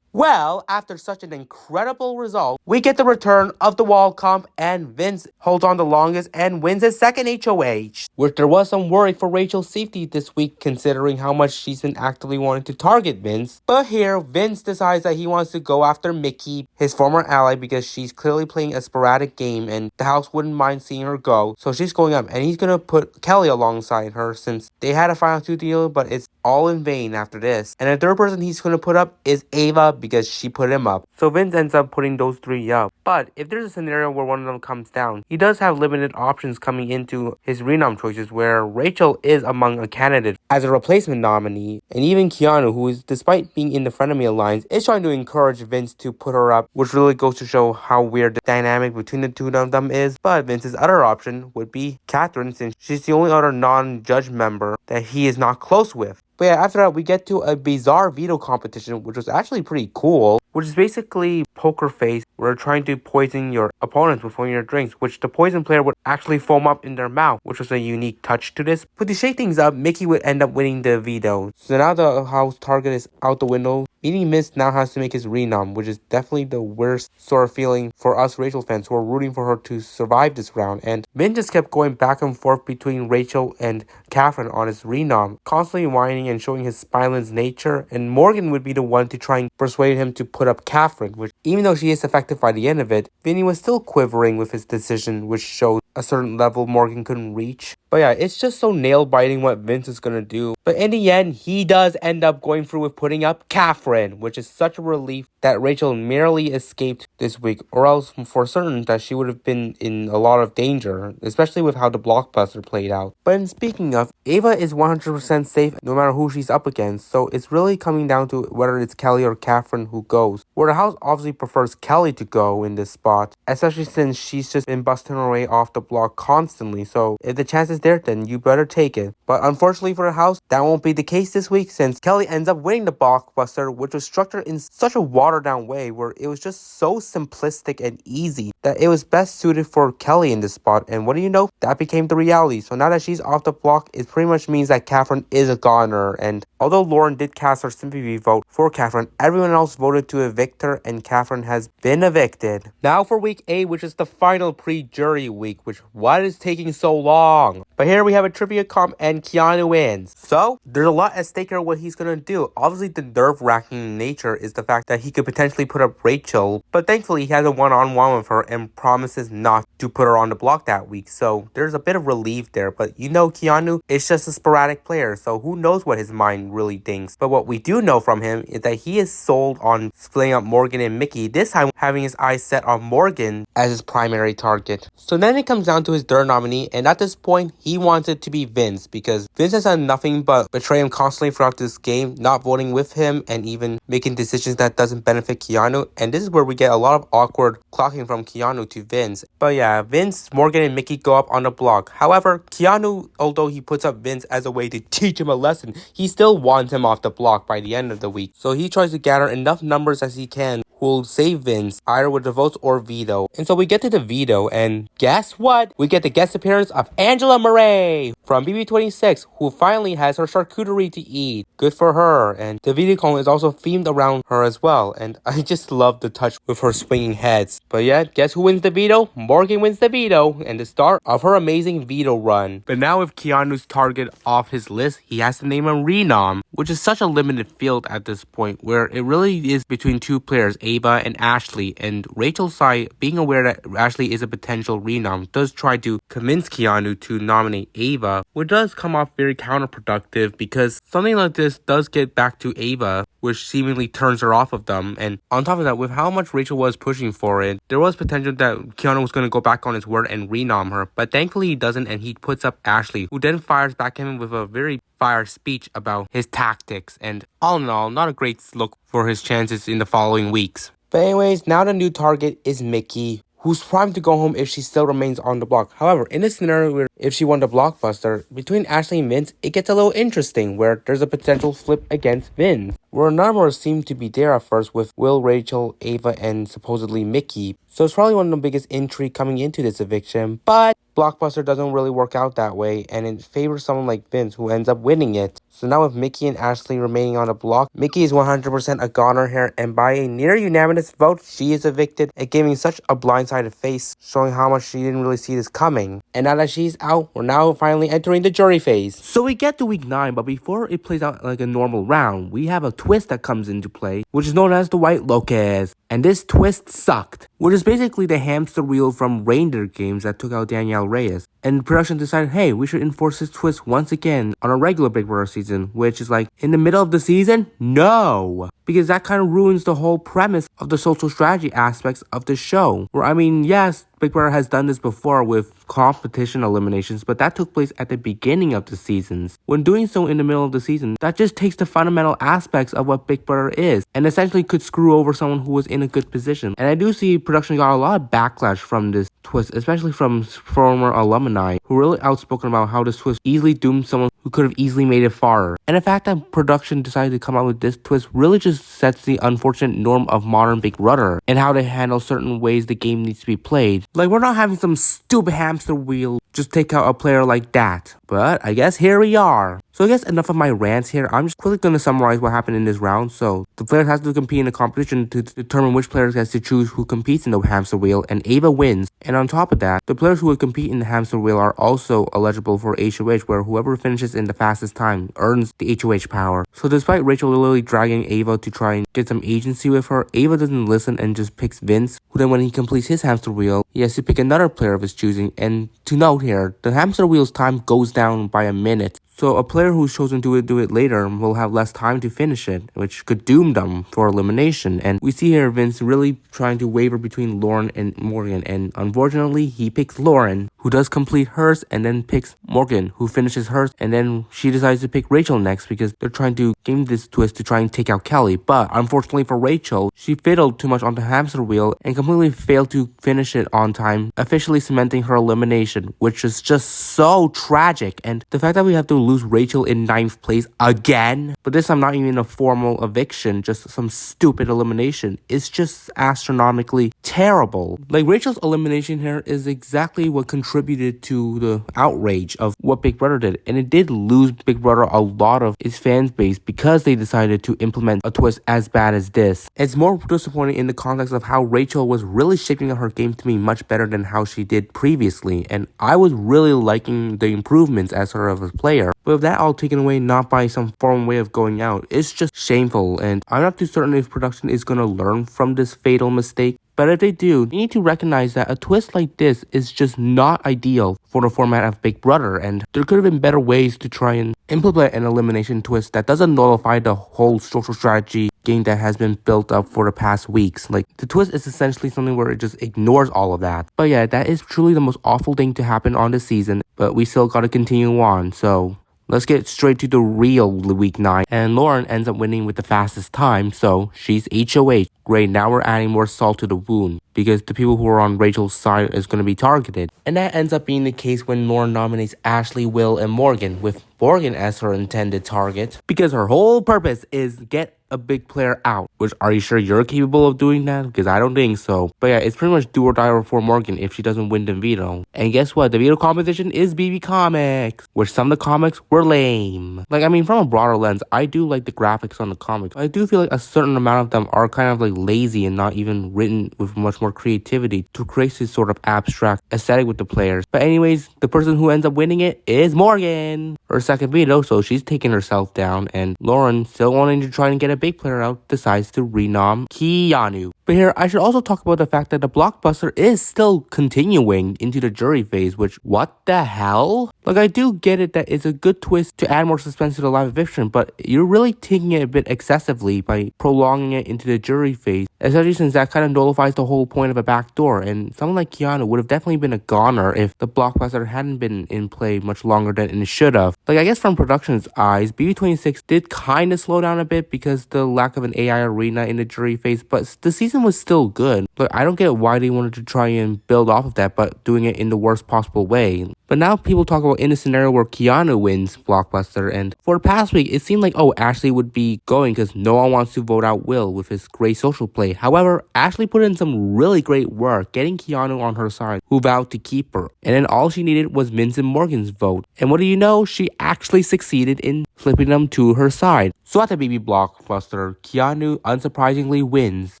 Well, after such an incredible result, we get the return of the wall comp, and Vince holds on the longest and wins his second HOH. Which there was some worry for Rachel's safety this week, considering how much she's been actively wanting to target Vince. But here, Vince decides that he wants to go after Mickey, his former ally, because she's clearly playing a sporadic game and the house wouldn't mind seeing her go. So she's going up, and he's going to put Kelly alongside her since they had a final two deal, but it's all in vain after this. And the third person he's going to put up is Ava, because she put him up. So Vince ends up putting those three up. But if there's a scenario where one of them comes down, he does have limited options coming into his renom choices, where Rachel is among a candidate as a replacement nominee. And even Keanu, who is, despite being in the Frenemy Alliance, is trying to encourage Vince to put her up, which really goes to show how weird the dynamic between the two of them is. But Vince's other option would be Catherine, since she's the only other non-judge member that he is not close with. But yeah, after that, we get to a bizarre veto competition, which was actually pretty cool, which is basically poker face, where you're trying to poison your opponents with one of your drinks, which the poison player would actually foam up in their mouth, which was a unique touch to this. But to shake things up, Mickey would end up winning the veto. So now the house target is out the window, meaning Vince now has to make his renom, which is definitely the worst sort of feeling for us Rachel fans who are rooting for her to survive this round. And Vince just kept going back and forth between Rachel and Catherine on his renom, constantly whining and showing his spineless nature, and Morgan would be the one to try and persuade him to put up Catherine, which, even though she is effective by the end of it, Vinny was still quivering with his decision, which showed a certain level Morgan couldn't reach. But yeah, it's just so nail-biting what Vince is gonna do. But in the end, he does end up going through with putting up Catherine, which is such a relief that Rachel merely escaped this week, or else for certain that she would have been in a lot of danger, especially with how the blockbuster played out. But in speaking of, Ava is 100% safe no matter who she's up against, so it's really coming down to whether it's Kelly or Catherine who goes. Where the house obviously prefers Kelly to go in this spot, especially since she's just been busting her way off the block constantly, so if the chance is there, then you better take it. But unfortunately for the house, that won't be the case this week, since Kelly ends up winning the blockbuster, which was structured in such a watered down way where it was just so simplistic and easy that it was best suited for Kelly in this spot. And what do you know? That became the reality. So now that she's off the block, it pretty much means that Catherine is a goner. And although Lauren did cast her sympathy vote for Catherine, everyone else voted to evict her, and Catherine has been evicted. Now for week 8, which is the final pre-jury week, which why is taking so long? But here we have a trivia comp and Keanu wins. So there's a lot at stake here what he's gonna do. Obviously the nerve-wracking nature is the fact that he could potentially put up Rachel, but thankfully he has a one-on-one with her and promises not to put her on the block that week. So there's a bit of relief there, but you know Keanu is just a sporadic player, so who knows what his mind really thinks. But what we do know from him is that he is sold on splitting up Morgan and Mickey, this time having his eyes set on Morgan as his primary target. So then it comes down to his third nominee, and at this point he wants it to be Vince, because Vince has done nothing but betray him constantly throughout this game, not voting with him and even making decisions that doesn't benefit Keanu. And this is where we get a lot of awkward clocking from Keanu to Vince. But yeah, Vince, Morgan, and Mickey go up on the block. However, Keanu, although he puts up Vince as a way to teach him a lesson, he still wants him off the block by the end of the week. So he tries to gather enough numbers as he can who will save Vince, either with the votes or veto. And so we get to the veto, and guess what? We get the guest appearance of Angela Murray from BB26, who finally has her charcuterie to eat. Good for her. And the veto cone is also themed around her as well, and I just love the touch with her swinging heads. But yeah, guess who wins the veto? Morgan wins the veto, and the start of her amazing veto run. But now with Keanu's target off his list, he has to name a renom, which is such a limited field at this point, where it really is between two players, Ava and Ashley, and Rachel's side, being aware that Ashley is a potential renom, does try to convince Keanu to nominate Ava, which does come off very counterproductive because something like this does get back to Ava, which seemingly turns her off of them. And on top of that, with how much Rachel was pushing for it, there was potential that Keanu was going to go back on his word and renom her, but thankfully he doesn't, and he puts up Ashley, who then fires back at him with a very fire speech about his tactics, and all in all, not a great look for his chances in the following weeks. But anyways, now the new target is Mickey, who's primed to go home if she still remains on the block. However, in this scenario where if she won the blockbuster, between Ashley and Vince, it gets a little interesting where there's a potential flip against Vince, where none of them seem to be there at first with Will, Rachel, Ava, and supposedly Mickey. So it's probably one of the biggest intrigue coming into this eviction, but Blockbuster doesn't really work out that way, and it favors someone like Vince, who ends up winning it. So now with Mickey and Ashley remaining on the block, Mickey is 100% a goner here, and by a near unanimous vote, she is evicted, and giving such a blindsided face, showing how much she didn't really see this coming. And now that she's out, we're now finally entering the jury phase. So we get to week 9, but before it plays out like a normal round, we have a twist that comes into play, which is known as the White Locust. And this twist sucked, which is basically the hamster wheel from Reindeer Games that took out Danielle Reyes. And production decided, hey, we should enforce this twist once again on a regular Big Brother season, which is like, in the middle of the season? No! Because that kind of ruins the whole premise of the social strategy aspects of the show. Where, I mean, yes, Big Brother has done this before with competition eliminations, but that took place at the beginning of the seasons. When doing so in the middle of the season, that just takes the fundamental aspects of what Big Brother is, and essentially could screw over someone who was in a good position. And I do see production got a lot of backlash from this twist, especially from former alumni, who really outspoken about how this twist easily doomed someone who could have easily made it farther. And the fact that production decided to come out with this twist really just sets the unfortunate norm of modern Big Brother and how they handle certain ways the game needs to be played. Like, we're not having some stupid hamster wheel just take out a player like that. But I guess here we are. So I guess enough of my rants here. I'm just quickly going to summarize what happened in this round. So the players have to compete in a competition to determine which players gets to choose who competes in the hamster wheel, and Ava wins. And on top of that, the players who would compete in the hamster wheel are also eligible for HOH, where whoever finishes in the fastest time earns the HOH power. So despite Rachel literally dragging Ava to try and get some agency with her, Ava doesn't listen and just picks Vince, who then when he completes his hamster wheel, he has to pick another player of his choosing. And to note here, the hamster wheel's time goes down by a minute. So a player who's chosen to do it later will have less time to finish it, which could doom them for elimination. And we see here Vince really trying to waver between Lauren and Morgan, and unfortunately he picks Lauren, who does complete hers, and then picks Morgan, who finishes hers, and then she decides to pick Rachel next because they're trying to game this twist to try and take out Kelly. But unfortunately for Rachel, she fiddled too much on the hamster wheel and completely failed to finish it on time, officially cementing her elimination, which is just so tragic. And the fact that we have to lose Rachel in 9th place again, but this time not even a formal eviction, just some stupid elimination, is just astronomically terrible. Like, Rachel's elimination here is exactly what contributed to the outrage of what Big Brother did, and it did lose Big Brother a lot of its fan base because they decided to implement a twist as bad as this. It's more disappointing in the context of how Rachel was really shaping up her game to be much better than how she did previously, and I was really liking the improvements as her of a player. But with that all taken away, not by some foreign way of going out, it's just shameful, and I'm not too certain if production is going to learn from this fatal mistake. But if they do, you need to recognize that a twist like this is just not ideal for the format of Big Brother, and there could have been better ways to try and implement an elimination twist that doesn't nullify the whole social strategy game that has been built up for the past weeks. Like, the twist is essentially something where it just ignores all of that. But yeah, that is truly the most awful thing to happen on this season, but we still gotta continue on, so let's get straight to the real week 9. And Lauren ends up winning with the fastest time, so she's HOH. Great, now we're adding more salt to the wound, because the people who are on Rachel's side is going to be targeted. And that ends up being the case when Lauren nominates Ashley, Will, and Morgan, with Morgan as her intended target, because her whole purpose is get a big player out. Which, are you sure you're capable of doing that? Because I don't think so. But yeah, it's pretty much do or die for Morgan if she doesn't win the veto. And guess what? The veto competition is BB Comics, which some of the comics were lame. Like, I mean, from a broader lens, I do like the graphics on the comics. I do feel like a certain amount of them are kind of like lazy and not even written with much more creativity to create this sort of abstract aesthetic with the players. But anyways, the person who ends up winning it is Morgan. Her second veto, so she's taking herself down, and Lauren, still wanting to try and get a big player out, decides to renom Keanu. But here, I should also talk about the fact that the blockbuster is still continuing into the jury phase, which, what the hell? Like, I do get it that it's a good twist to add more suspense to the live eviction, but you're really taking it a bit excessively by prolonging it into the jury phase, especially since that kind of nullifies the whole point of a backdoor, and someone like Keanu would have definitely been a goner if the blockbuster hadn't been in play much longer than it should have. Like, I guess from production's eyes, BB26 did kind of slow down a bit because the lack of an AI arena in the jury phase, but the season was still good. But I don't get why they wanted to try and build off of that, but doing it in the worst possible way. But now people talk about in a scenario where Keanu wins Blockbuster, and for the past week, it seemed like, Ashley would be going because no one wants to vote out Will with his great social play. However, Ashley put in some really great work getting Keanu on her side, who vowed to keep her. And then all she needed was Vince and Morgan's vote. And what do you know? She actually succeeded in flipping them to her side. So at the BB Blockbuster, Keanu unsurprisingly wins,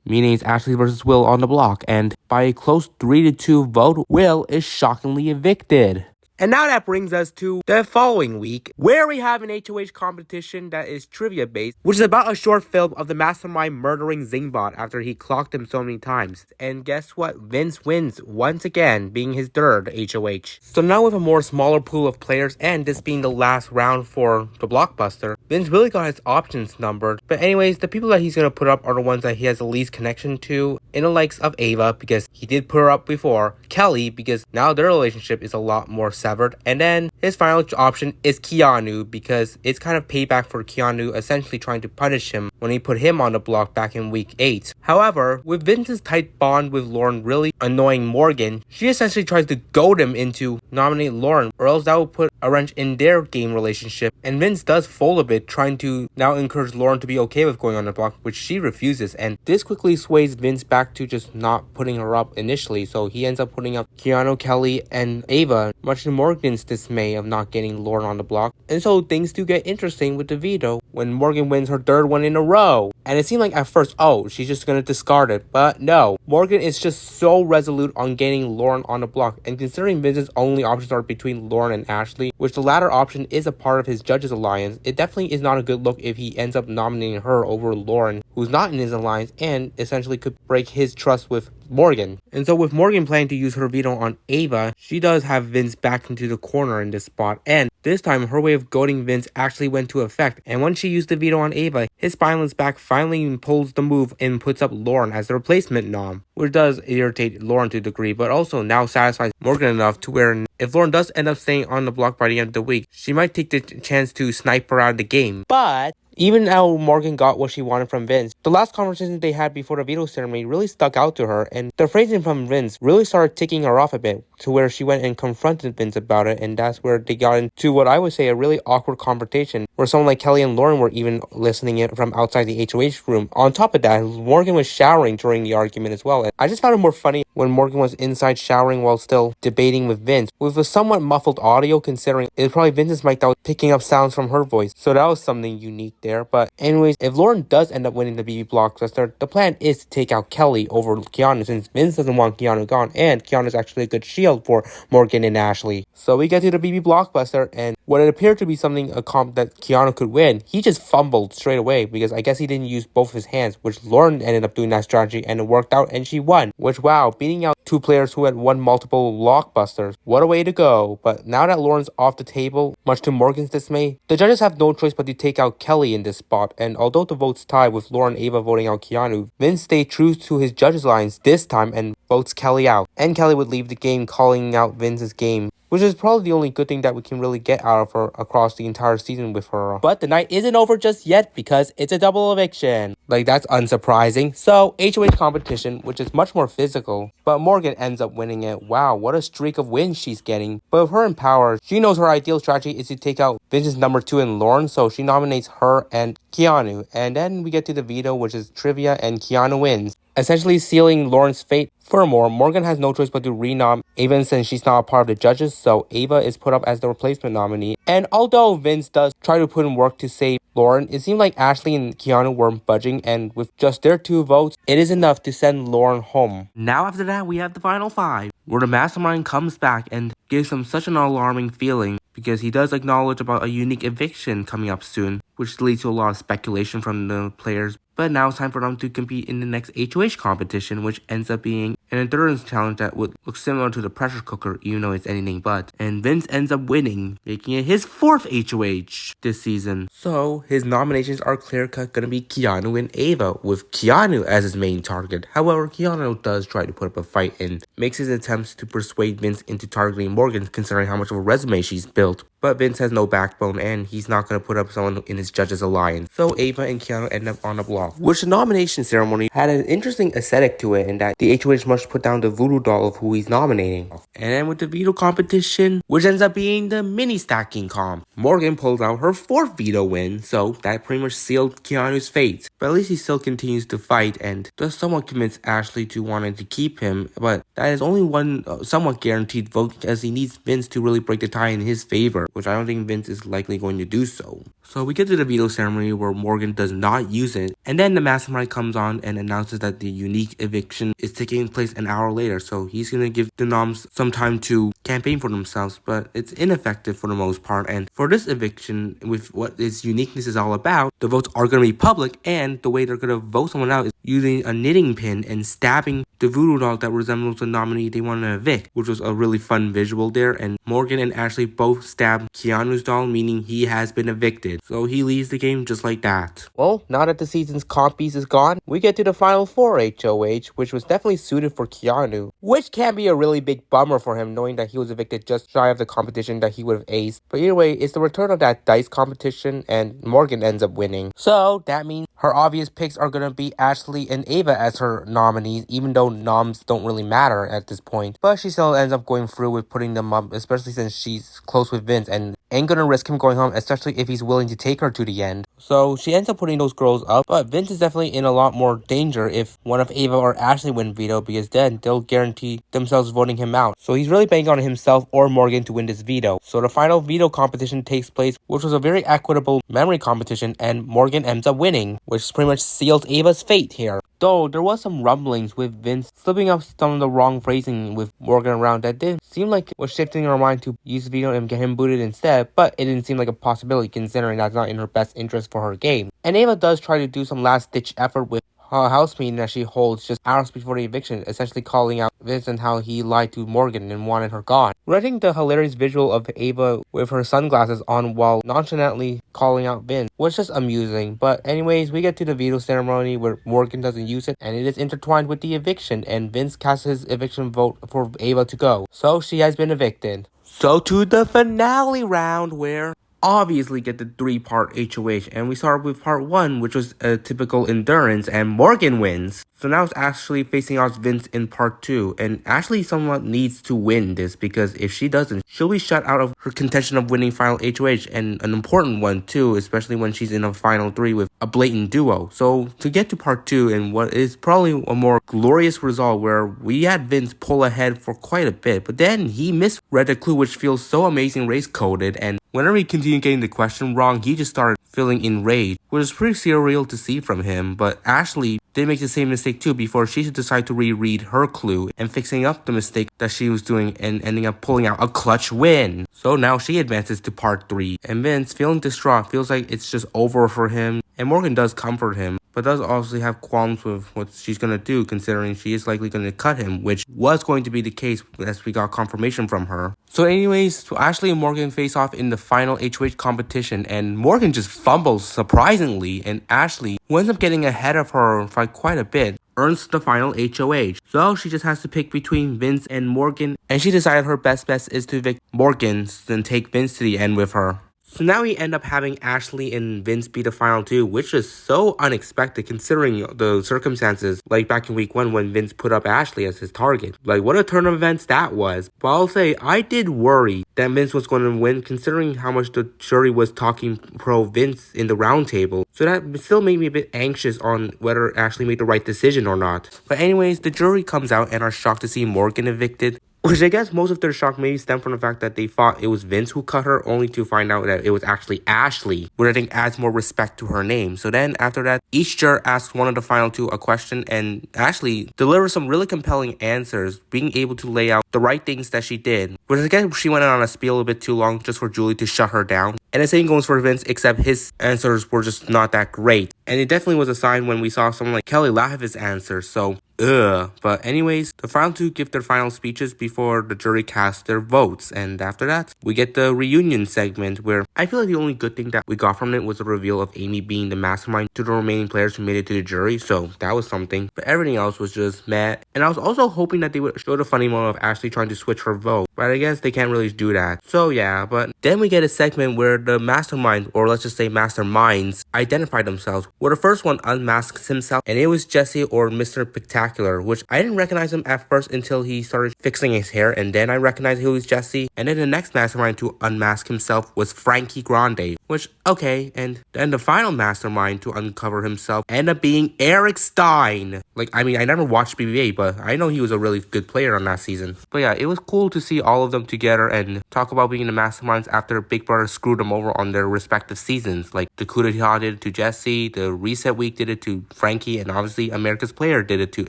meaning it's Ashley versus Will on the block, and by a close 3-2 vote, Will is shockingly evicted. And now that brings us to the following week, where we have an HOH competition that is trivia based, which is about a short film of the mastermind murdering Zingbot after he clocked him so many times. And guess what? Vince wins once again, being his third HOH. So now with a more smaller pool of players and this being the last round for the Blockbuster, Vince really got his options numbered. But anyways, the people that he's going to put up are the ones that he has the least connection to, in the likes of Ava, because he did put her up before, Kelly, because now their relationship is a lot more severed, and then his final option is Keanu, because it's kind of payback for Keanu essentially trying to punish him when he put him on the block back in week 8. However, with Vince's tight bond with Lauren really annoying Morgan, she essentially tries to goad him into nominate Lauren, or else that will put a wrench in their game relationship, and Vince does fold a bit, trying to now encourage Lauren to be okay with going on the block, which she refuses, and this quickly sways Vince back to just not putting her up initially, so he ends up putting up Keanu, Kelly, and Ava, much to Morgan's dismay of not getting Lauren on the block. And so things do get interesting with the veto when Morgan wins her third one in a row. And it seemed like at first, she's just gonna discard it, but no. Morgan is just so resolute on getting Lauren on the block, and considering Vince's only options are between Lauren and Ashley, which the latter option is a part of his judges alliance, it definitely is not a good look if he ends up nominating her over Lauren, who's not in his alliance and essentially could break his trust with Morgan. And so with Morgan planning to use her veto on Ava, she does have Vince back into the corner in this spot, and this time her way of goading Vince actually went to effect, and when she used the veto on Ava, his spineless back finally pulls the move and puts up Lauren as the replacement nom, which does irritate Lauren to a degree, but also now satisfies Morgan enough to where if Lauren does end up staying on the block by the end of the week, she might take the chance to snipe her out of the game. But even now Morgan got what she wanted from Vince, the last conversation they had before the veto ceremony really stuck out to her, and the phrasing from Vince really started ticking her off a bit, to where she went and confronted Vince about it, and that's where they got into what I would say a really awkward confrontation, where someone like Kelly and Lauren were even listening in from outside the HOH room. On top of that, Morgan was showering during the argument as well, and I just found it more funny when Morgan was inside showering while still debating with Vince, with a somewhat muffled audio considering it was probably Vince's mic that was picking up sounds from her voice, so that was something unique there. But anyways, if Lauren does end up winning the BB Blockbuster, the plan is to take out Kelly over Keanu, since Vince doesn't want Keanu gone, and Keanu is actually a good shield for Morgan and Ashley. So we get to the BB Blockbuster, and what it appeared to be something a comp that Keanu could win, he just fumbled straight away, because I guess he didn't use both of his hands, which Lauren ended up doing that strategy, and it worked out, and she won, which, wow, beating out two players who had won multiple Blockbusters, what a way to go. But now that Lauren's off the table, much to Morgan's dismay, the judges have no choice but to take out Kelly in this spot, and although the votes tie with Lauren and Ava voting out Keanu, Vince stayed true to his judges' lines this time and votes Kelly out, and Kelly would leave the game calling out Vince's game, which is probably the only good thing that we can really get out of her across the entire season with her. But the night isn't over just yet, because it's a double eviction. Like, that's unsurprising. So, HOH competition, which is much more physical, but Morgan ends up winning it. Wow, what a streak of wins she's getting. But with her in power, she knows her ideal strategy is to take out Vince's number 2 in Lauren, so she nominates her and Keanu. And then we get to the veto, which is trivia, and Keanu wins, essentially sealing Lauren's fate. Furthermore, Morgan has no choice but to renom Ava since she's not a part of the judges, so Ava is put up as the replacement nominee. And although Vince does try to put in work to save Lauren, it seemed like Ashley and Keanu weren't budging, and with just their 2 votes, it is enough to send Lauren home. Now after that, we have the final 5, where the mastermind comes back and gives them such an alarming feeling, because he does acknowledge about a unique eviction coming up soon, which leads to a lot of speculation from the players. But now it's time for them to compete in the next HOH competition, which ends up being an endurance challenge that would look similar to the pressure cooker, even though it's anything but. And Vince ends up winning, making it his 4th HOH this season. So his nominations are clear-cut gonna be Keanu and Ava, with Keanu as his main target. However, Keanu does try to put up a fight and makes his attempts to persuade Vince into targeting Morgan, considering how much of a resume she's built. But Vince has no backbone, and he's not going to put up someone in his judge's alliance. So Ava and Keanu end up on the block. Which the nomination ceremony had an interesting aesthetic to it, in that the HOH must put down the voodoo doll of who he's nominating. And then with the veto competition, which ends up being the mini stacking comp, Morgan pulls out her 4th veto win, so that pretty much sealed Keanu's fate. But at least he still continues to fight and does somewhat convince Ashley to wanting to keep him, but that is only one somewhat guaranteed vote, because he needs Vince to really break the tie in his favor, which I don't think Vince is likely going to do so. So we get to the veto ceremony where Morgan does not use it, and then the mastermind comes on and announces that the unique eviction is taking place an hour later, so he's going to give the noms some time to campaign for themselves, but it's ineffective for the most part. And for this eviction, with what its uniqueness is all about, the votes are going to be public, and the way they're going to vote someone out is using a knitting pin and stabbing the voodoo doll that resembles the nominee they want to evict, which was a really fun visual there. And Morgan and Ashley both stab Keanu's doll, meaning he has been evicted. So he leaves the game just like that. Well, now that the season's comp piece is gone, we get to the final 4 HOH, which was definitely suited for Keanu, which can be a really big bummer for him, knowing that he was evicted just shy of the competition that he would have aced. But either way, it's the return of that dice competition, and Morgan ends up winning. So that means her obvious picks are going to be Ashley and Ava as her nominees, even though noms don't really matter at this point. But she still ends up going through with putting them up, especially since she's close with Vince and ain't gonna risk him going home, especially if he's willing to take her to the end. So she ends up putting those girls up, but Vince is definitely in a lot more danger if one of Ava or Ashley win veto, because then they'll guarantee themselves voting him out. So he's really banking on himself or Morgan to win this veto. So the final veto competition takes place, which was a very equitable memory competition, and Morgan ends up winning, which pretty much seals Ava's fate here. Though there was some rumblings with Vince slipping up some of the wrong phrasing with Morgan around that did seem like it was shifting her mind to use veto and get him booted instead, but it didn't seem like a possibility considering that's not in her best interest for her game. And Ava does try to do some last ditch effort with a house meeting that she holds just hours before the eviction, essentially calling out Vince and how he lied to Morgan and wanted her gone. Writing the hilarious visual of Ava with her sunglasses on while nonchalantly calling out Vince was just amusing. But anyways, we get to the veto ceremony where Morgan doesn't use it, and it is intertwined with the eviction, and Vince casts his eviction vote for Ava to go. So she has been evicted. So to the finale round, where obviously get the 3-part HOH, and we start with part 1, which was a typical endurance, and Morgan wins. So now it's Ashley facing off Vince in part 2, and Ashley somewhat needs to win this, because if she doesn't, she'll be shut out of her contention of winning final HOH, and an important one too, especially when she's in a final 3 with a blatant duo. So to get to part 2, and what is probably a more glorious result, where we had Vince pull ahead for quite a bit, but then he misread the clue, which feels so amazing race coded, and whenever he continued getting the question wrong, he just started feeling enraged, which is pretty surreal to see from him. But Ashley did make the same mistake too before she should decide to reread her clue and fixing up the mistake that she was doing and ending up pulling out a clutch win. So now she advances to part 3, and Vince, feeling distraught, feels like it's just over for him, and Morgan does comfort him, but does obviously have qualms with what she's going to do, considering she is likely going to cut him, which was going to be the case as we got confirmation from her. So anyways, Ashley and Morgan face off in the final HOH competition, and Morgan just fumbles surprisingly, and Ashley, who ends up getting ahead of her by quite a bit, earns the final HOH. So she just has to pick between Vince and Morgan, and she decided her best bet is to evict Morgan, then take Vince to the end with her. So now we end up having Ashley and Vince be the final 2, which is so unexpected considering the circumstances, like back in week 1 when Vince put up Ashley as his target. Like, what a turn of events that was. But I'll say, I did worry that Vince was going to win, considering how much the jury was talking pro Vince in the roundtable. So that still made me a bit anxious on whether Ashley made the right decision or not. But anyways, the jury comes out and are shocked to see Morgan evicted. Which I guess most of their shock maybe stemmed from the fact that they thought it was Vince who cut her, only to find out that it was actually Ashley, which I think adds more respect to her name. So then after that, each juror asked one of the final two a question, and Ashley delivered some really compelling answers, being able to lay out the right things that she did. But I guess she went on a spiel a bit too long just for Julie to shut her down. And the same goes for Vince, except his answers were just not that great. And it definitely was a sign when we saw someone like Kelly laugh at his answers, so But anyways, the final two give their final speeches before the jury casts their votes, and after that, we get the reunion segment where I feel like the only good thing that we got from it was the reveal of Amy being the mastermind to the remaining players who made it to the jury, so that was something. But everything else was just meh, and I was also hoping that they would show the funny moment of Ashley trying to switch her vote, but I guess they can't really do that. So yeah, but then we get a segment where the mastermind, or let's just say masterminds, identify themselves, where the first one unmasks himself, and it was Jesse or Mr. Spectacular, which I didn't recognize him at first until he started fixing his hair, and then I recognized he was Jesse. And then the next mastermind to unmask himself was Frankie Grande, which, okay. And then the final mastermind to uncover himself ended up being Eric Stein. Like, I mean, I never watched BB8, but I know he was a really good player on that season. But yeah, it was cool to see all of them together and talk about being the masterminds after Big Brother screwed them over on their respective seasons. Like, the Coup d'etat did it to Jesse, the Reset Week did it to Frankie, and obviously America's Player did it to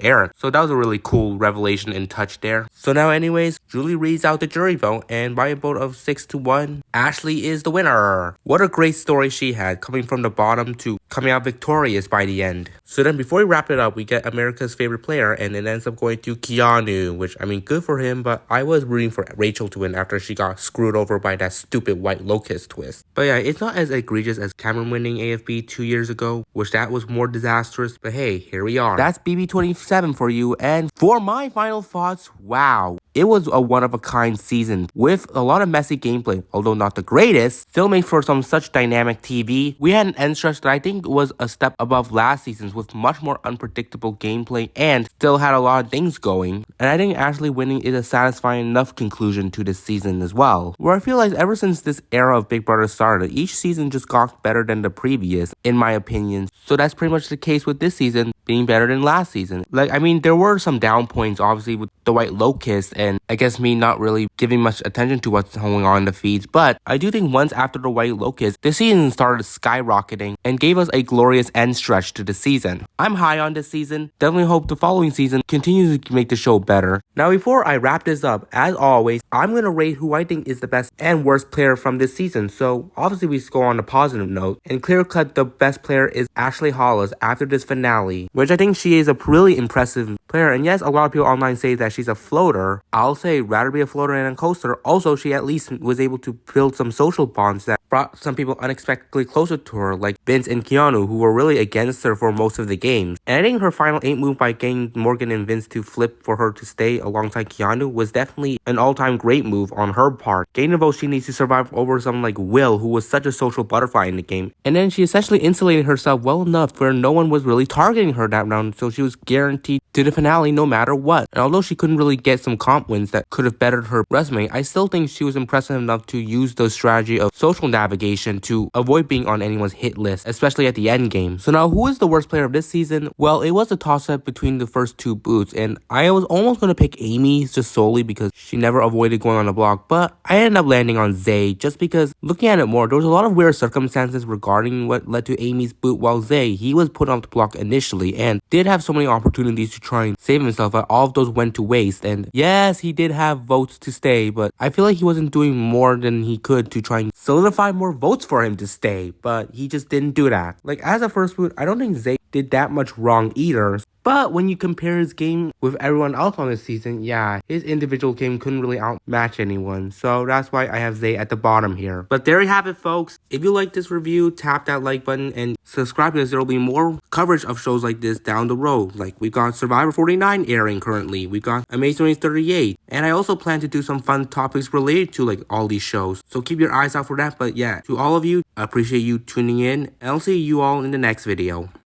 Eric. So that was a really cool revelation and touch there. So now anyways, Julie reads out the jury vote, and by a vote of 6-1, Ashley is the winner. What a great story she had, coming from the bottom to coming out victorious by the end. So then before we wrap it up, we get America's favorite player, and it ends up going to Keanu, which, I mean, good for him, but I was rooting for Rachel to win after she got screwed over by that stupid White Locust twist. But yeah, it's not as egregious as Cameron winning AFB 2 years ago, which that was more disastrous, but hey, here we are. That's BB27 for you, and for my final thoughts, wow. It was a one-of-a-kind season with a lot of messy gameplay, although not the greatest, still made for some such dynamic TV. We had an end stretch that I think was a step above last season's with much more unpredictable gameplay and still had a lot of things going. And I think Ashley winning is a satisfying enough conclusion to this season as well, where I feel like ever since this era of Big Brother started, each season just got better than the previous, in my opinion. So that's pretty much the case with this season being better than last season. Like, I mean, there were some down points, obviously, with the White Locust, and I guess me not really giving much attention to what's going on in the feeds, but I do think once after the White Locust, the season started skyrocketing and gave us a glorious end stretch to the season. I'm high on this season, definitely hope the following season continues to make the show better. Now, before I wrap this up, as always, I'm gonna rate who I think is the best and worst player from this season, so obviously we go on a positive note, and clear cut the best player is Ashley Hollis after this finale, which I think she is a really impressive player. And yes, a lot of people online say that she's a floater. I'll say rather be a floater than a coaster. Also, she at least was able to build some social bonds that brought some people unexpectedly closer to her, like Vince and Keanu, who were really against her for most of the games. And I think her final 8 move by getting Morgan and Vince to flip for her to stay alongside Keanu was definitely an all-time great move on her part. Getting the vote she needs to survive over someone like Will, who was such a social butterfly in the game. And then she essentially insulated herself well enough where no one was really targeting her that round, so she was guaranteed to the finale no matter what. And although she couldn't really get some comp wins that could have bettered her resume, I still think she was impressive enough to use the strategy of social navigation to avoid being on anyone's hit list, especially at the end game. So now, who is the worst player of this season? Well, it was a toss-up between the first two boots, and I was almost going to pick Amy just solely because she never avoided going on the block, but I ended up landing on Zay just because, looking at it more, there was a lot of weird circumstances regarding what led to Amy's boot, while Zay, he was put on the block initially and did have so many opportunities to try and save himself, but all of those went to waste. And yes, he did have votes to stay, but I feel like he wasn't doing more than he could to try and solidify more votes for him to stay, but he just didn't do that. Like, as a first boot, I don't think Zay did that much wrong either. But when you compare his game with everyone else on this season, yeah, his individual game couldn't really outmatch anyone. So that's why I have Zay at the bottom here. But there you have it, folks. If you like this review, tap that like button and subscribe, because there will be more coverage of shows like this down the road. Like, we've got Survivor 49 airing currently. We've got Amazing Race 38. And I also plan to do some fun topics related to, like, all these shows. So keep your eyes out for that. But yeah, to all of you, I appreciate you tuning in. And I'll see you all in the next video.